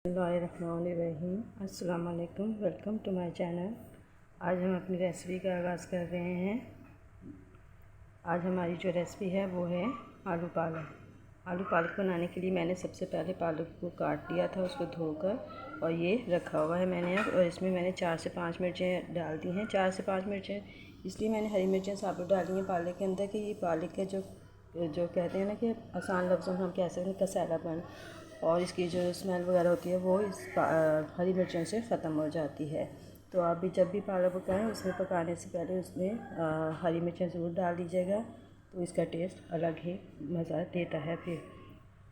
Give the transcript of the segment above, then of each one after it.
बिस्मिल्लाहिर्रहमानिर्रहीम। अस्सलाम वालेकुम, वेलकम टू माय चैनल। आज हम अपनी रेसिपी का आगाज़ कर रहे हैं। आज हमारी जो रेसिपी है वो है आलू पालक। आलू पालक बनाने के लिए मैंने सबसे पहले पालक को काट लिया था, उसको धोकर, और ये रखा हुआ है मैंने अब। और इसमें मैंने 4 से 5 मिर्चें डाल दी हैं। 4 से 5 मिर्चें इसलिए मैंने हरी मिर्चें साबुत डाली हैं पालक के अंदर कि ये पालक के जो कहते हैं ना कि आसान लफ्ज़ों में हम कह सकते हैं कसैलापन, और इसकी जो स्मेल वगैरह होती है वो इस हरी मिर्चों से ख़त्म हो जाती है। तो आप भी जब भी पालक पकाएं उसमें पकाने से पहले उसमें हरी मिर्चें ज़रूर डाल दीजिएगा, तो इसका टेस्ट अलग ही मज़ा देता है। फिर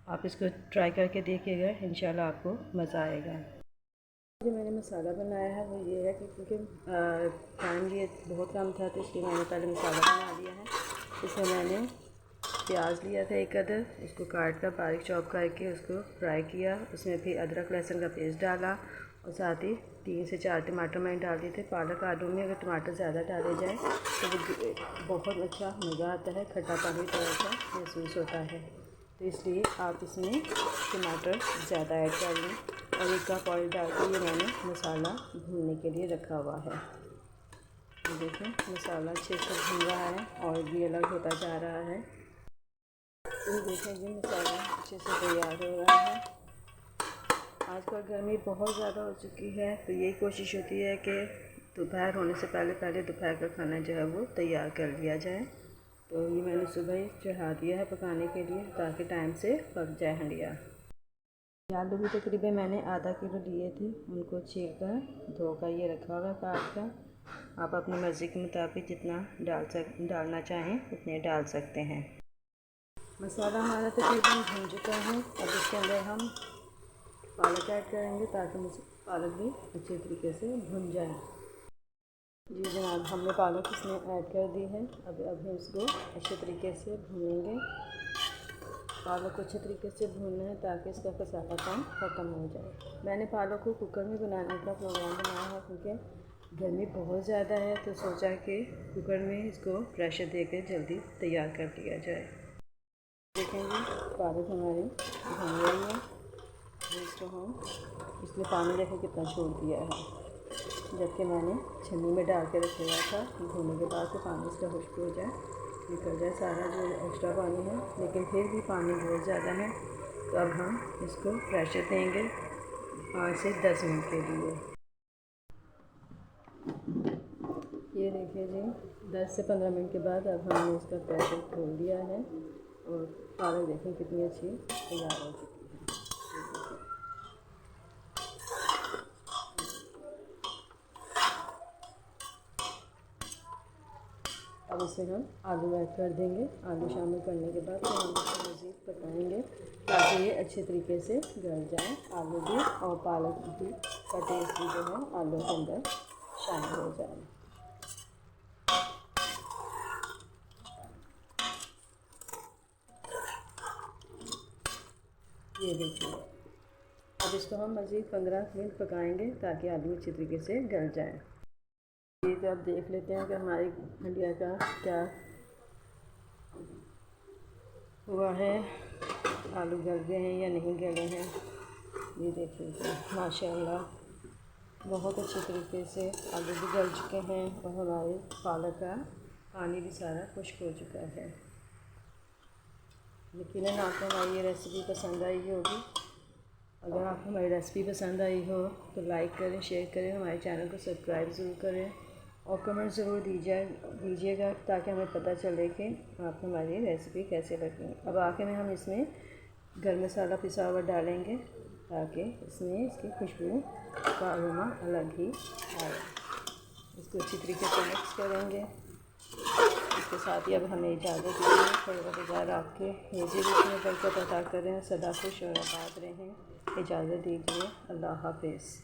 आप इसको ट्राई करके देखिएगा, इंशाल्लाह आपको मज़ा आएगा। जो मैंने मसाला बनाया है वो ये है कि क्योंकि टाइम ये बहुत कम था तो इसलिए मैंने पहले मसाला बना लिया है। इसमें मैंने प्याज लिया था एक अदर, उसको काट कर बारीक चॉप करके उसको फ्राई किया। उसमें फिर अदरक लहसुन का पेस्ट डाला और साथ ही 3 से 4 टमाटर मैंने डाल दिए थे। पालक आलू में अगर टमाटर ज़्यादा डाले जाए तो वो बहुत अच्छा मज़ा आता है, खट्टापन भी थोड़ा सा महसूस होता है। तो इसलिए आप इसमें टमाटर ज़्यादा ऐड कर लें। और 1 कप ऑयल डाल के ये मैंने मसाला भूनने के लिए रखा हुआ है। देखें मसाला अच्छे से भून रहा है, ऑयल भी अलग होता जा रहा है। तो देखें जी मसाला अच्छे से तैयार हो रहा है। आजकल गर्मी बहुत ज़्यादा हो चुकी है, तो यही कोशिश होती है कि दोपहर होने से पहले दोपहर का खाना जो है वो तैयार कर लिया जाए। तो ये मैंने सुबह ही चढ़ा दिया है पकाने के लिए ताकि टाइम से पक जाए हंडिया। आलू भी तकरीबन मैंने आधा किलो लिए थे, उनको छील कर धोकर ये रखा हुआ काट कर। आप अपनी मर्ज़ी के मुताबिक जितना डालना चाहें उतने डाल सकते हैं। मसाला हमारा तकरीबन भून चुका है। अब इसके अंदर हम पालक ऐड करेंगे ताकि पालक भी अच्छे तरीके से भुन जाए। जी जनाब, हमने पालक इसमें ऐड कर दी है। अब हम इसको अच्छे तरीके से भूनेंगे। पालक को अच्छे तरीके से भूनना है ताकि इसका कसालापन ख़त्म हो जाए। मैंने पालक को कुकर में बनाने का प्रोग्राम बनाया है क्योंकि गर्मी बहुत ज़्यादा है, तो सोचा कि कुकर में इसको प्रेशर देकर जल्दी तैयार कर लिया जाए। देखेंगे पालक हमारी भुन गई है। इसको हम इसमें पानी देखें कितना छोड़ दिया है, जबकि मैंने छन्नी में डाल के रख दिया था। भूनने के बाद से पानी इसका खुश्क हो जाए, निकल जाए सारा जो एक्स्ट्रा पानी है, लेकिन फिर भी पानी बहुत ज़्यादा है। तो अब हम इसको प्रेशर देंगे 5 से 10 मिनट के लिए। ये देखिए जी 10 से 15 मिनट के बाद अब हमने इसका प्रेशर खोल दिया है और पालक देखें कितनी अच्छी तैयार हो चुकी है। अब इसे हम आलू ऐड कर देंगे। आलू शामिल करने के बाद हम इसे मज़ीद पकाएंगे ताकि ये अच्छे तरीके से गल जाए, आलू भी और पालक भी का टेस्ट भी जो है आलू के अंदर शामिल हो जाए। ये देखिए अब इसको हम मज़ीद 15 मिनट पकाएंगे ताकि आलू अच्छे तरीके से गल जाए। ये तो अब देख लेते हैं कि हमारी हंडिया का क्या हुआ है, आलू गल गए हैं या नहीं गले हैं। ये देख लीजिए माशाल्लाह बहुत अच्छे तरीके से आलू भी गल चुके हैं और हमारे पालक का पानी भी सारा खुश्क हो चुका है। यकीनन आपको हमारी ये रेसिपी पसंद आई होगी। अगर आपको हमारी रेसिपी पसंद आई हो तो लाइक करें, शेयर करें, हमारे चैनल को सब्सक्राइब ज़रूर करें और कमेंट ज़रूर दीजिएगा ताकि हमें पता चले कि आपको हमारी रेसिपी कैसे लगी। अब आखिर में हम इसमें गरम मसाला पिसा हुआ डालेंगे ताकि इसमें इसकी खुशबू का अरोमा अलग ही आए। इसको अच्छी तरीके से मिक्स करेंगे। इसके साथ ही अब हमें इजाज़त दीजिए। परवरदिगार आपके निजी रूप में बरकत अता करें, सदा खुश और आबाद रहें। इजाज़त दीजिए। अल्लाह हाफ़िज़।